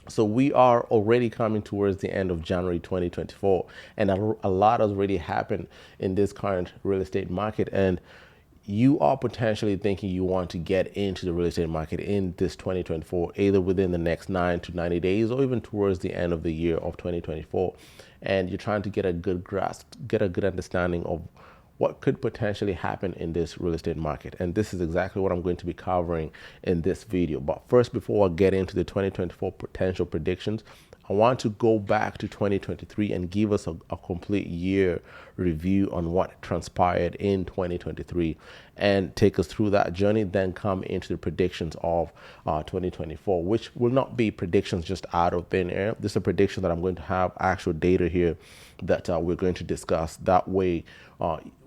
So we are already coming towards the end of January 2024, and a lot has already happened in this current real estate market. And you are potentially thinking you want to get into the real estate market in this 2024, either within the next 9 to 90 days or even towards the end of the year of 2024. And you're trying to get a good grasp, get a good understanding of what could potentially happen in this real estate market. And this is exactly what I'm going to be covering in this video. But first, before I get into the 2024 potential predictions, I want to go back to 2023 and give us a complete year review on what transpired in 2023 and take us through that journey, then come into the predictions of 2024, which will not be predictions just out of thin air. This is a prediction that I'm going to have actual data here that we're going to discuss. That way,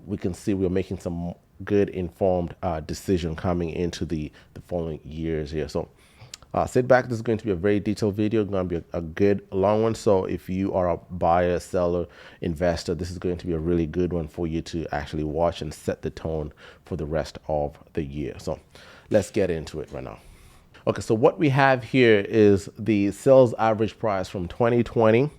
we can see we're making some good informed decision coming into the following years here. So sit back. This is going to be a very detailed video, going to be a good long one. So if you are a buyer, seller, investor, this is going to be a really good one for you to actually watch and set the tone for the rest of the year. So let's get into it right now. Okay, so what we have here is the sales average price from 2020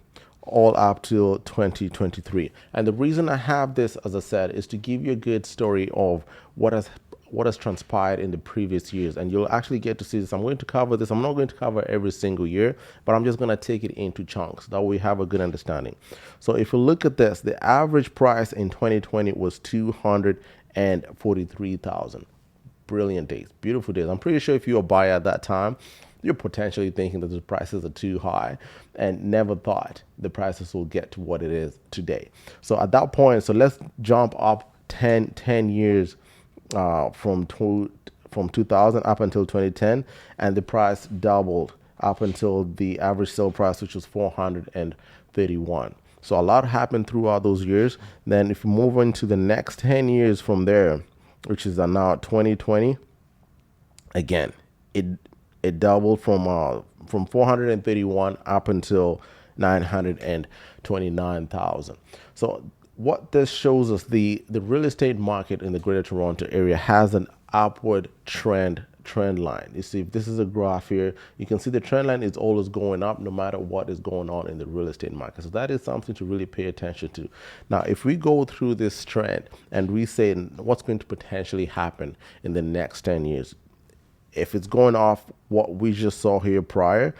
all up to 2023. And the reason I have this, as I said, is to give you a good story of what has transpired in the previous years. And you'll actually get to see this. I'm going to cover this. I'm not going to cover every single year, but I'm just going to take it into chunks. That way we have a good understanding. So if you look at this, the average price in 2020 was 243,000. Brilliant days, beautiful days. I'm pretty sure if you're a buyer at that time, you're potentially thinking that the prices are too high and never thought the prices will get to what it is today. So at that point, so let's jump up 10 years from 2000 up until 2010, and the price doubled up until the average sale price, which was 431. So a lot happened throughout those years. Then if you move into the next 10 years from there, which is now 2020, again, it doubled from 431 up until 929,000. So what this shows us, the real estate market in the Greater Toronto area has an upward trend line. You see, if this is a graph here, you can see the trend line is always going up no matter what is going on in the real estate market. So that is something to really pay attention to. Now, if we go through this trend and we say what's going to potentially happen in the next 10 years, if it's going off what we just saw here prior,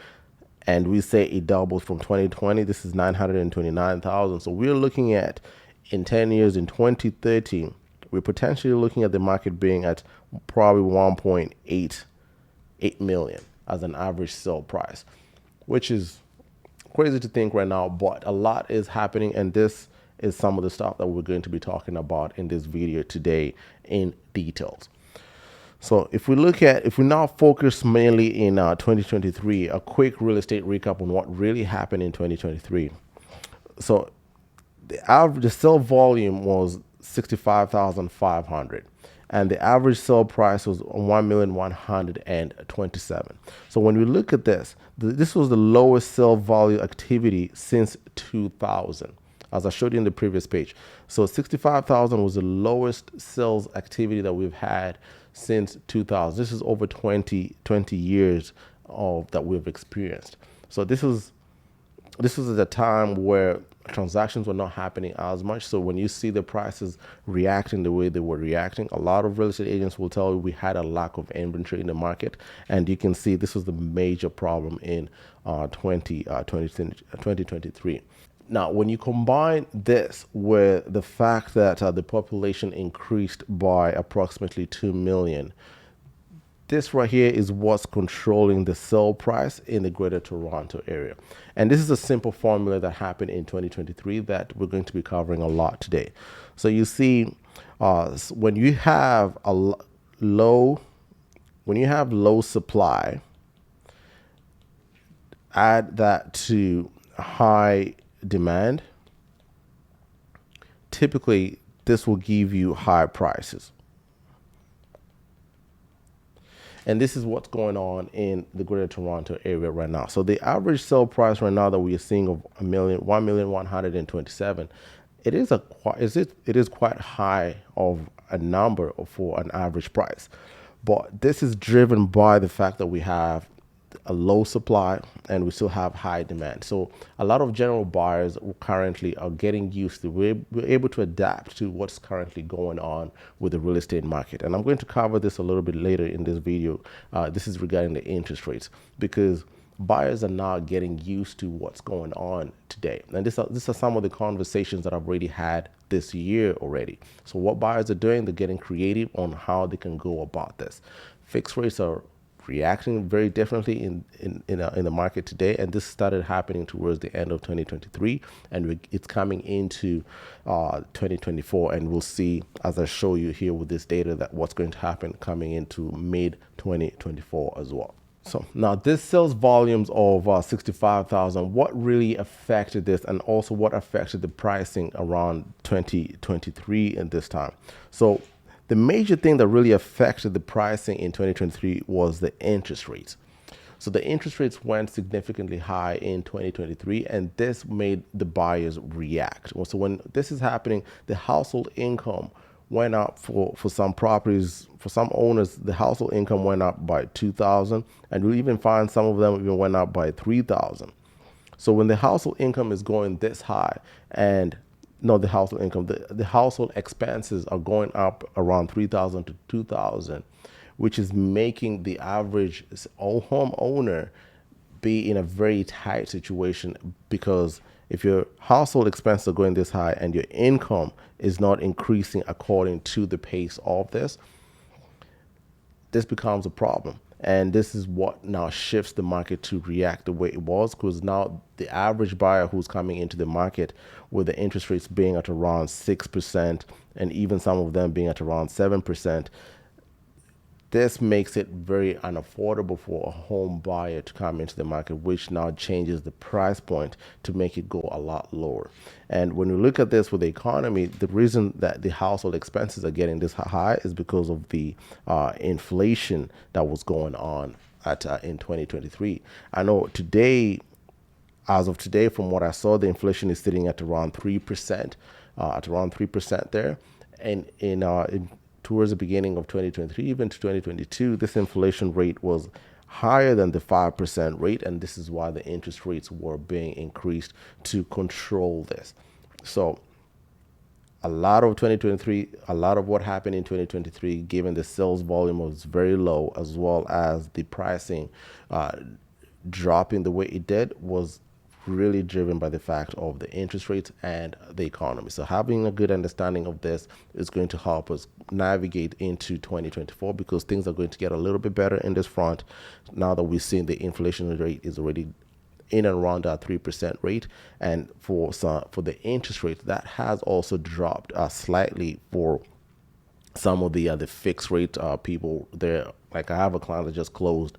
and we say it doubles from 2020, this is 929,000. So we're looking at, in 10 years, in 2030, we're potentially looking at the market being at probably 1.88 million as an average sale price, which is crazy to think right now, but a lot is happening, and this is some of the stuff that we're going to be talking about in this video today in details. So if we now focus mainly in 2023, a quick real estate recap on what really happened in 2023. So the sale volume was 65,500, and the average sale price was 1,127,000. So when we look at this, this was the lowest sale volume activity since 2000, as I showed you in the previous page. So 65,000 was the lowest sales activity that we've had since 2000. This is over 20 years of that we've experienced. So this was at a time where transactions were not happening as much. So when you see the prices reacting the way they were reacting, a lot of real estate agents will tell you we had a lack of inventory in the market. And you can see this was the major problem in 2023. Now, when you combine this with the fact that the population increased by approximately 2 million, this right here is what's controlling the sale price in the Greater Toronto area. And this is a simple formula that happened in 2023 that we're going to be covering a lot today. So you see, when you have low supply, add that to high demand, typically this will give you high prices. And this is what's going on in the Greater Toronto area right now. So the average sale price right now that we are seeing of 1,127,000, it is quite high of a number for an average price. But this is driven by the fact that we have a low supply and we still have high demand. So a lot of general buyers currently are getting used to, we're able to adapt to what's currently going on with the real estate market. And I'm going to cover this a little bit later in this video. This is regarding the interest rates, because buyers are now getting used to what's going on today. And these are some of the conversations that I've already had this year already. So what buyers are doing, they're getting creative on how they can go about this. Fixed rates are reacting very differently in the market today, and this started happening towards the end of 2023, and it's coming into 2024, and we'll see as I show you here with this data that what's going to happen coming into mid 2024 as well. So now this sales volumes of 65,000, what really affected this, and also what affected the pricing around 2023 in this time. So the major thing that really affected the pricing in 2023 was the interest rates. So the interest rates went significantly high in 2023, and this made the buyers react. So when this is happening, the household income went up for some properties. For some owners, the household income went up by 2,000, and you'll even find some of them even went up by 3,000. So when the household income is going this high, and no, the household income, the household expenses are going up around 3,000 to 2,000, which is making the average home owner be in a very tight situation, because if your household expenses are going this high and your income is not increasing according to the pace of this becomes a problem. And this is what now shifts the market to react the way it was, because now the average buyer who's coming into the market with the interest rates being at around 6%, and even some of them being at around 7%, this makes it very unaffordable for a home buyer to come into the market, which now changes the price point to make it go a lot lower. And when you look at this with the economy, the reason that the household expenses are getting this high is because of the inflation that was going on in 2023. I know today, as of today, from what I saw, the inflation is sitting at around 3%, there. And in towards the beginning of 2023, even to 2022, this inflation rate was higher than the 5% rate, and this is why the interest rates were being increased to control this. So a lot of what happened in 2023, given the sales volume was very low, as well as the pricing dropping the way it did, was really driven by the fact of the interest rates and the economy. So having a good understanding of this is going to help us navigate into 2024, because things are going to get a little bit better in this front now that we've seen the inflation rate is already in and around that 3% rate. And for the interest rate, that has also dropped slightly for some of the fixed rate people there. Like I have a client that just closed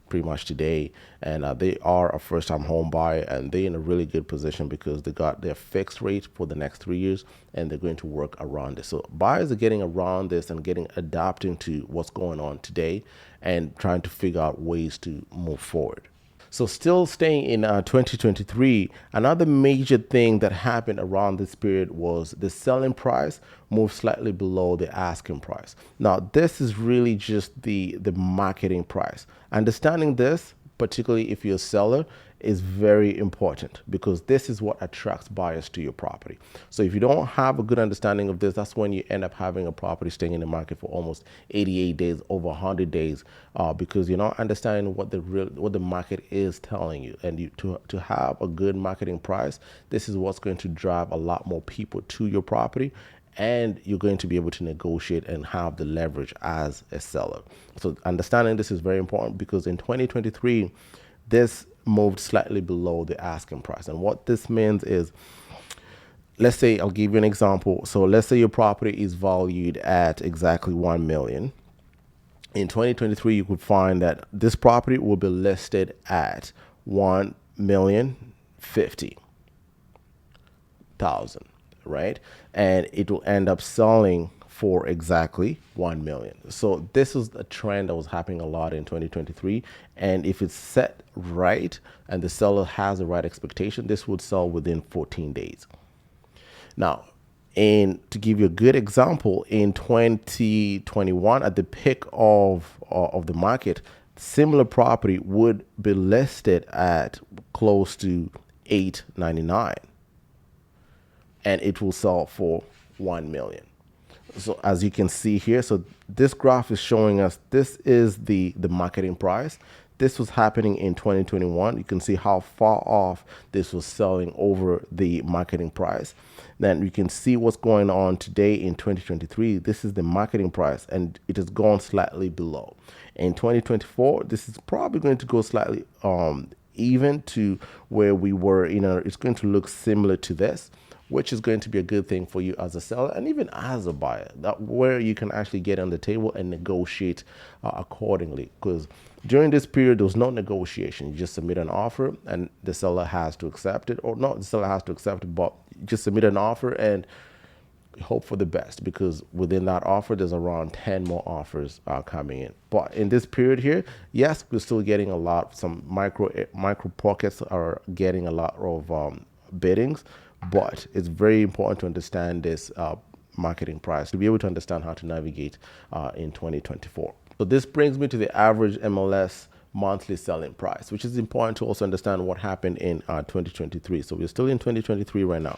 pretty much today, and they are a first-time home buyer, and they're in a really good position because they got their fixed rate for the next 3 years, and they're going to work around it. So buyers are getting around this and adapting to what's going on today and trying to figure out ways to move forward. So still staying in 2023, another major thing that happened around this period was the selling price moved slightly below the asking price. Now, this is really just the marketing price. Understanding this, particularly if you're a seller, is very important, because this is what attracts buyers to your property. So if you don't have a good understanding of this, that's when you end up having a property staying in the market for almost 88 days, over 100 days, because you're not understanding what the market is telling you. And to have a good marketing price, this is what's going to drive a lot more people to your property, and you're going to be able to negotiate and have the leverage as a seller. So understanding this is very important, because in 2023, this moved slightly below the asking price. And what this means is, let's say, I'll give you an example. So let's say your property is valued at exactly 1 million. In 2023, you could find that this property will be listed at 1,050,000, right? And it will end up selling for exactly 1 million. So this is a trend that was happening a lot in 2023. And if it's set right and the seller has the right expectation, this would sell within 14 days. Now, and to give you a good example, in 2021, at the peak of the market, similar property would be listed at close to 899, and it will sell for 1 million. So as you can see here, so this graph is showing us this is the marketing price. This was happening in 2021. You can see how far off this was selling over the marketing price. Then you can see what's going on today in 2023. This is the marketing price, and it has gone slightly below. In 2024, this is probably going to go slightly even to where we were. It's going to look similar to this, which is going to be a good thing for you as a seller and even as a buyer, that where you can actually get on the table and negotiate accordingly. Because during this period, there was no negotiation. You just submit an offer and the seller has to accept it, or not the seller has to accept it, but you just submit an offer and hope for the best, because within that offer, there's around 10 more offers coming in. But in this period here, yes, we're still getting a lot. Some micro pockets are getting a lot of biddings, but it's very important to understand this marketing price to be able to understand how to navigate in 2024. So this brings me to the average MLS monthly selling price, which is important to also understand what happened in 2023. So we're still in 2023 right now.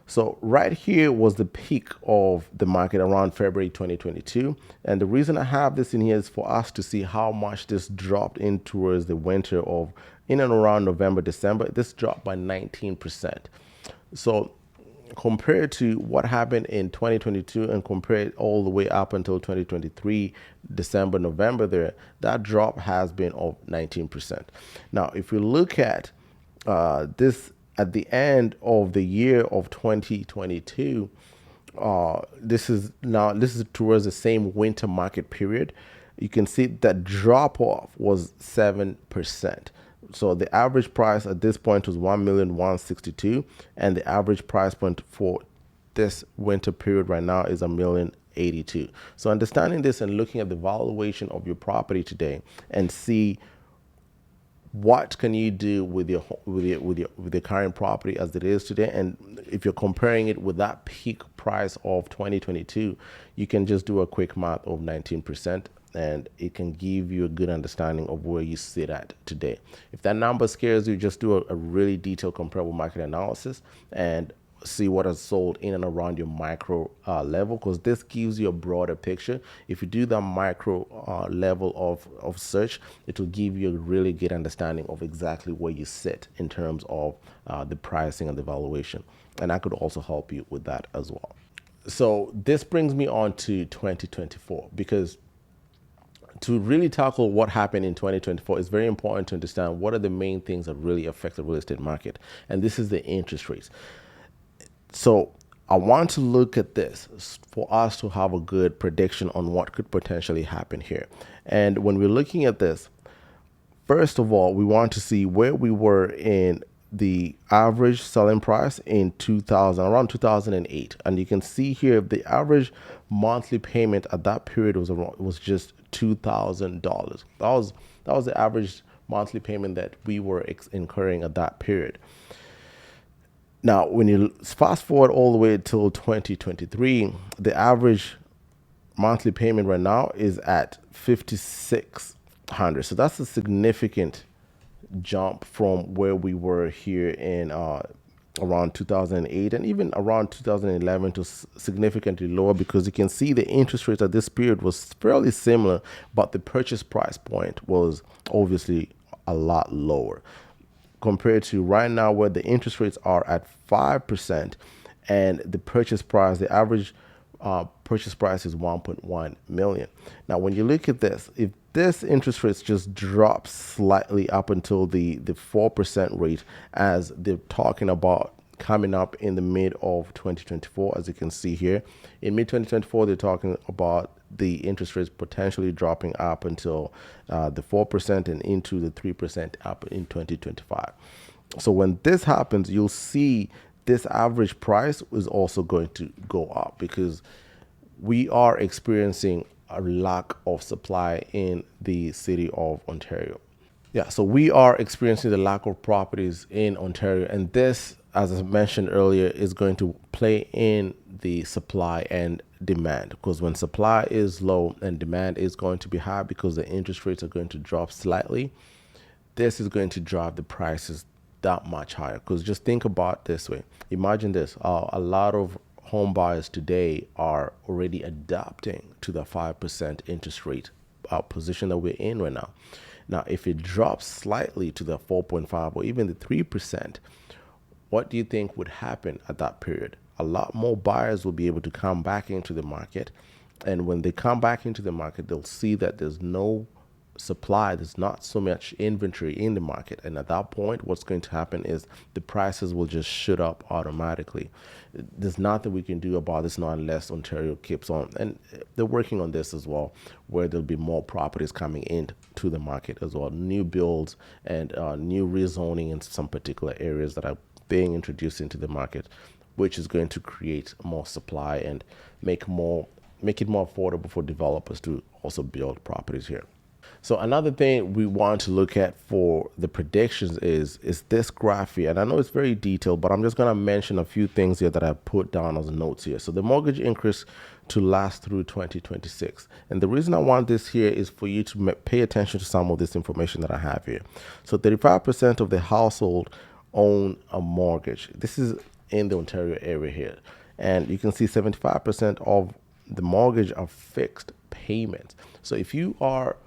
So right here was the peak of the market around February 2022. And the reason I have this in here is for us to see how much this dropped in towards the winter of in and around November, December. This dropped by 19%. So compared to what happened in 2022 and compared all the way up until 2023, December, November there, that drop has been of 19%. Now, if we look at this at the end of the year of 2022, this is towards the same winter market period. You can see that drop off was 7%. So the average price at this point was 1,162,000, and the average price point for this winter period right now is 1,082,000. So understanding this and looking at the valuation of your property today and see what can you do with your current property as it is today, and if you're comparing it with that peak price of 2022, you can just do a quick math of 19%. And it can give you a good understanding of where you sit at today. If that number scares you, just do a really detailed comparable market analysis and see what has sold in and around your micro level, because this gives you a broader picture. If you do the micro level of search, it will give you a really good understanding of exactly where you sit in terms of the pricing and the valuation. And that could also help you with that as well. So this brings me on to 2024, because to really tackle what happened in 2024, it's very important to understand what are the main things that really affect the real estate market. And this is the interest rates. So I want to look at this for us to have a good prediction on what could potentially happen here. And when we're looking at this, first of all, we want to see where we were in the average selling price in around 2008. And you can see here the average monthly payment at that period was just $2,000. That was the average monthly payment that we were incurring at that period. Now, when you fast forward all the way till 2023, the average monthly payment right now is at $5,600. So that's a significant jump from where we were here in around 2008 and even around 2011 to significantly lower, because you can see the interest rates at this period was fairly similar, but the purchase price point was obviously a lot lower compared to right now, where the interest rates are at 5% and the purchase price, the average purchase price is 1.1 million. Now, when you look at this, if this interest rates just drops slightly up until the 4% rate, as they're talking about coming up in the mid of 2024, as you can see here, in mid 2024, they're talking about the interest rates potentially dropping up until the 4% and into the 3% up in 2025. So when this happens, you'll see this average price is also going to go up, because we are experiencing a lack of supply in the city of Ontario. Yeah, so we are experiencing the lack of properties in Ontario, and this as I mentioned earlier, is going to play in the supply and demand, because when supply is low and demand is going to be high because the interest rates are going to drop slightly, this is going to drive the prices that much higher. Because just think about this way. Imagine this. A lot of home buyers today are already adapting to the 5% interest rate position that we're in right now. Now, if it drops slightly to the 4.5 or even the 3%, what do you think would happen at that period? A lot more buyers will be able to come back into the market. And when they come back into the market, they'll see that there's no supply, there's not so much inventory in the market. And at that point, what's going to happen is the prices will just shoot up automatically. There's nothing we can do about this now unless Ontario keeps on. And they're working on this as well, where there'll be more properties coming into the market as well, new builds and new rezoning in some particular areas that are being introduced into the market, which is going to create more supply and make it more affordable for developers to also build properties here. So another thing we want to look at for the predictions is this graph here. And I know it's very detailed, but I'm just going to mention a few things here that I put down as notes here. So the mortgage increase to last through 2026. And the reason I want this here is for you to pay attention to some of this information that I have here. So 35% of the household own a mortgage. This is in the Ontario area here. And you can see 75% of the mortgage are fixed payments. So if you are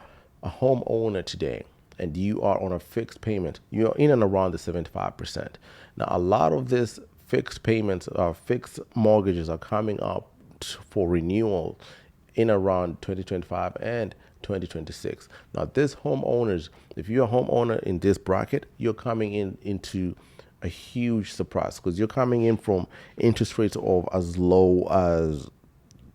a homeowner today and you are on a fixed payment, you're in and around the 75%. Now, a lot of this fixed payments, fixed mortgages are coming up for renewal in around 2025 and 2026. Now, this homeowners, if you're a homeowner in this bracket, you're coming into a huge surprise, because you're coming in from interest rates of as low as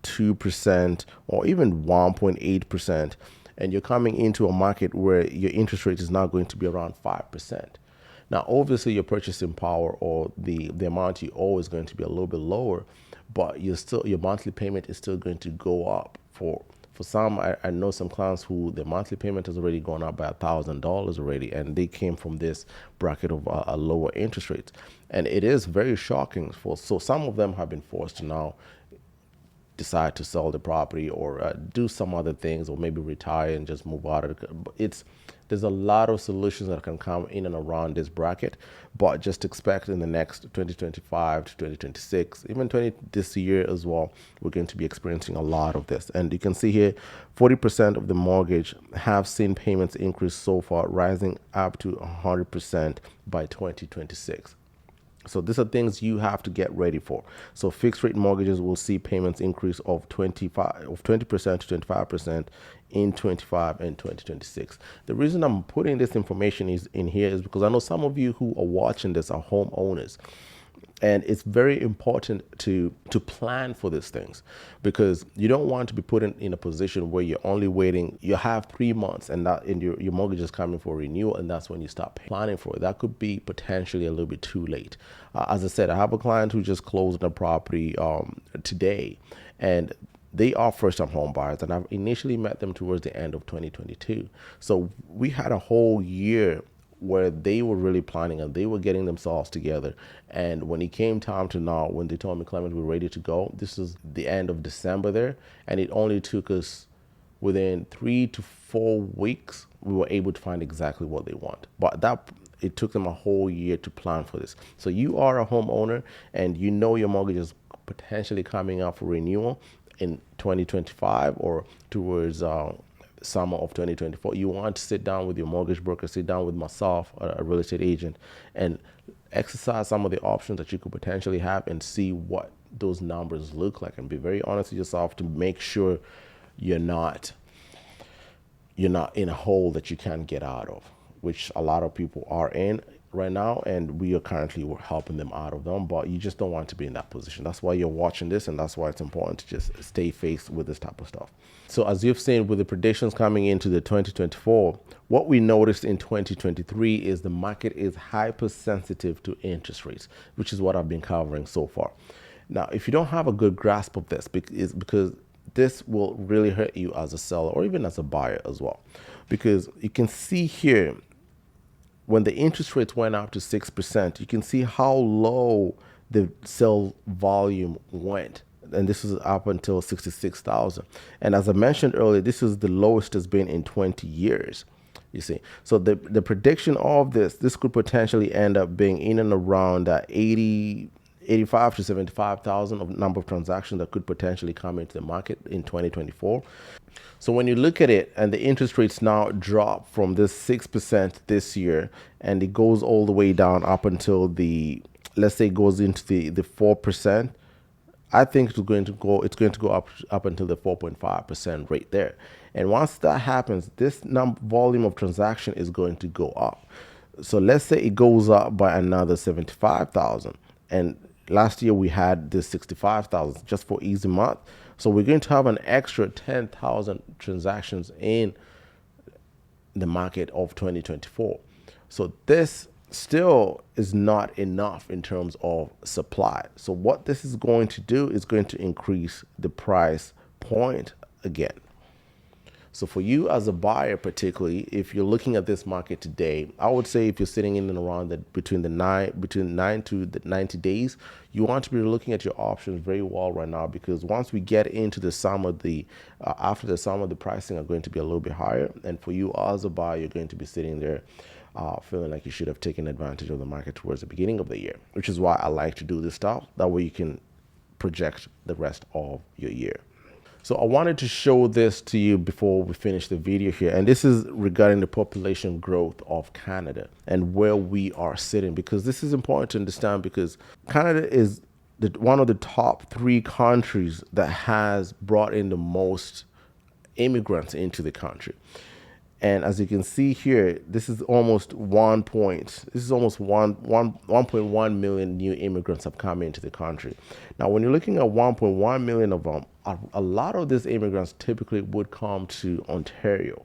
2% or even 1.8%. And you're coming into a market where your interest rate is now going to be around 5%. Now, obviously, your purchasing power or the amount you owe is going to be a little bit lower, but your monthly payment is still going to go up. For some, I know some clients who their monthly payment has already gone up by $1,000 already, and they came from this bracket of a lower interest rate. And it is very shocking. So some of them have been forced to now decide to sell the property or do some other things, or maybe retire and just move out of it. There's a lot of solutions that can come in and around this bracket, but just expect in the next 2025 to 2026, even this year as well, we're going to be experiencing a lot of this. And you can see here, 40% of the mortgage have seen payments increase so far, rising up to 100% by 2026. So these are things you have to get ready for. So fixed rate mortgages will see payments increase of 20% to 25% in 25 and 2026. The reason I'm putting this information in here is because I know some of you who are watching this are homeowners. And it's very important to plan for these things, because you don't want to be put in a position where you're only waiting. You have 3 months and your mortgage is coming for renewal, and that's when you start planning for it. That could be potentially a little bit too late. As I said, I have a client who just closed on a property today, and they are first-time home buyers, and I've initially met them towards the end of 2022. So we had a whole year where they were really planning and they were getting themselves together. And when it came time to now, when they told me, Clement, we're ready to go, this is the end of December there. And it only took us within 3 to 4 weeks, we were able to find exactly what they want. But it took them a whole year to plan for this. So you are a homeowner and you know your mortgage is potentially coming up for renewal in 2025 or towards summer of 2024. You want to sit down with your mortgage broker, sit down with myself, a real estate agent, and exercise some of the options that you could potentially have and see what those numbers look like, and be very honest with yourself to make sure you're not in a hole that you can't get out of, which a lot of people are in right now, and we are currently helping them out of them, but you just don't want to be in that position. That's why you're watching this, and that's why it's important to just stay faced with this type of stuff. So as you've seen with the predictions coming into the 2024, what we noticed in 2023 is the market is hypersensitive to interest rates, which is what I've been covering so far. Now, if you don't have a good grasp of this, it's because this will really hurt you as a seller or even as a buyer as well, because you can see here when the interest rates went up to 6%, you can see how low the sale volume went. And this is up until 66,000. And as I mentioned earlier, this is the lowest it's been in 20 years. You see, so the prediction of this could potentially end up being in and around 85 to 75,000 of number of transactions that could potentially come into the market in 2024. So when you look at it, and the interest rates now drop from this 6% this year, and it goes all the way down up until let's say it goes into the 4%. I think it's going to go up until the 4.5% rate there. And once that happens, this volume of transaction is going to go up. So let's say it goes up by another 75,000. And last year we had this 65,000 just for easy math. So we're going to have an extra 10,000 transactions in the market of 2024. So this still is not enough in terms of supply. So what this is going to do is going to increase the price point again. So for you as a buyer, particularly if you're looking at this market today, I would say if you're sitting in and around between 9 to 90 days, you want to be looking at your options very well right now, because once we get into the summer, after the summer, the pricing are going to be a little bit higher. And for you as a buyer, you're going to be sitting there feeling like you should have taken advantage of the market towards the beginning of the year, which is why I like to do this stuff. That way you can project the rest of your year. So I wanted to show this to you before we finish the video here. And this is regarding the population growth of Canada and where we are sitting, because this is important to understand, because Canada is one of the top 3 countries that has brought in the most immigrants into the country. And as you can see here, this is almost 1.1 million new immigrants have come into the country. Now, when you're looking at 1.1 million of them, a lot of these immigrants typically would come to Ontario,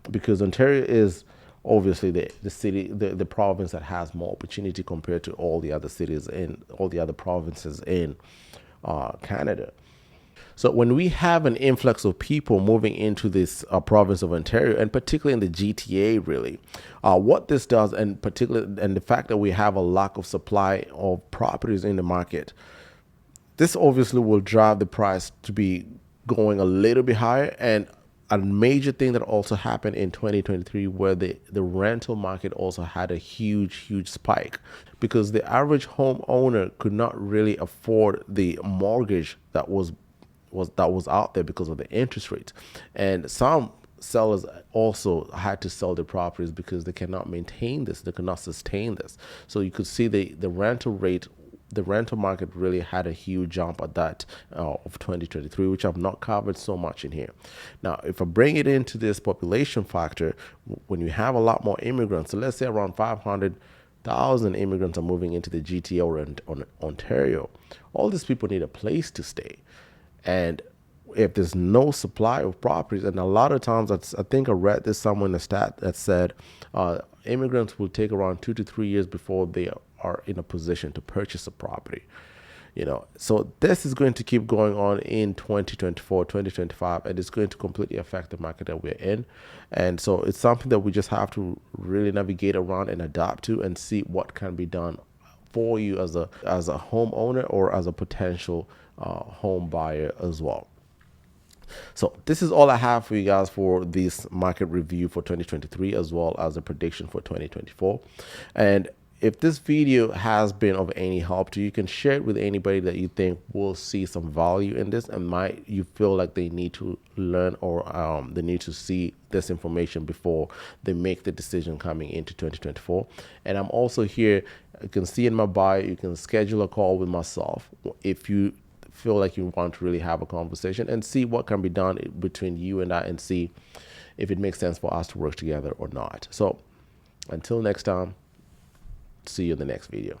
because Ontario is obviously the city, the province that has more opportunity compared to all the other cities in all the other provinces in Canada. So when we have an influx of people moving into this province of Ontario, and particularly in the GTA, really, what this does, and the fact that we have a lack of supply of properties in the market, this obviously will drive the price to be going a little bit higher. And a major thing that also happened in 2023, where the rental market also had a huge spike, because the average homeowner could not really afford the mortgage that was out there because of the interest rates. And some sellers also had to sell their properties because they cannot maintain this, they cannot sustain this. So you could see the rental market really had a huge jump at that of 2023, which I've not covered so much in here. Now, if I bring it into this population factor, when you have a lot more immigrants, so let's say around 500,000 immigrants are moving into the GTA or Ontario, all these people need a place to stay. And if there's no supply of properties, and a lot of times, I think I read this somewhere in a stat that said immigrants will take around 2 to 3 years before they are in a position to purchase a property. So this is going to keep going on in 2024, 2025, and it's going to completely affect the market that we're in. And so it's something that we just have to really navigate around and adapt to, and see what can be done for you as a homeowner or as a potential home buyer as well. So this is all I have for you guys for this market review for 2023, as well as a prediction for 2024. And if this video has been of any help to you, you can share it with anybody that you think will see some value in this, and you feel like they need to learn, or they need to see this information before they make the decision coming into 2024. And I'm also here, you can see in my bio, you can schedule a call with myself if you feel like you want to really have a conversation and see what can be done between you and I, and see if it makes sense for us to work together or not. So until next time, see you in the next video.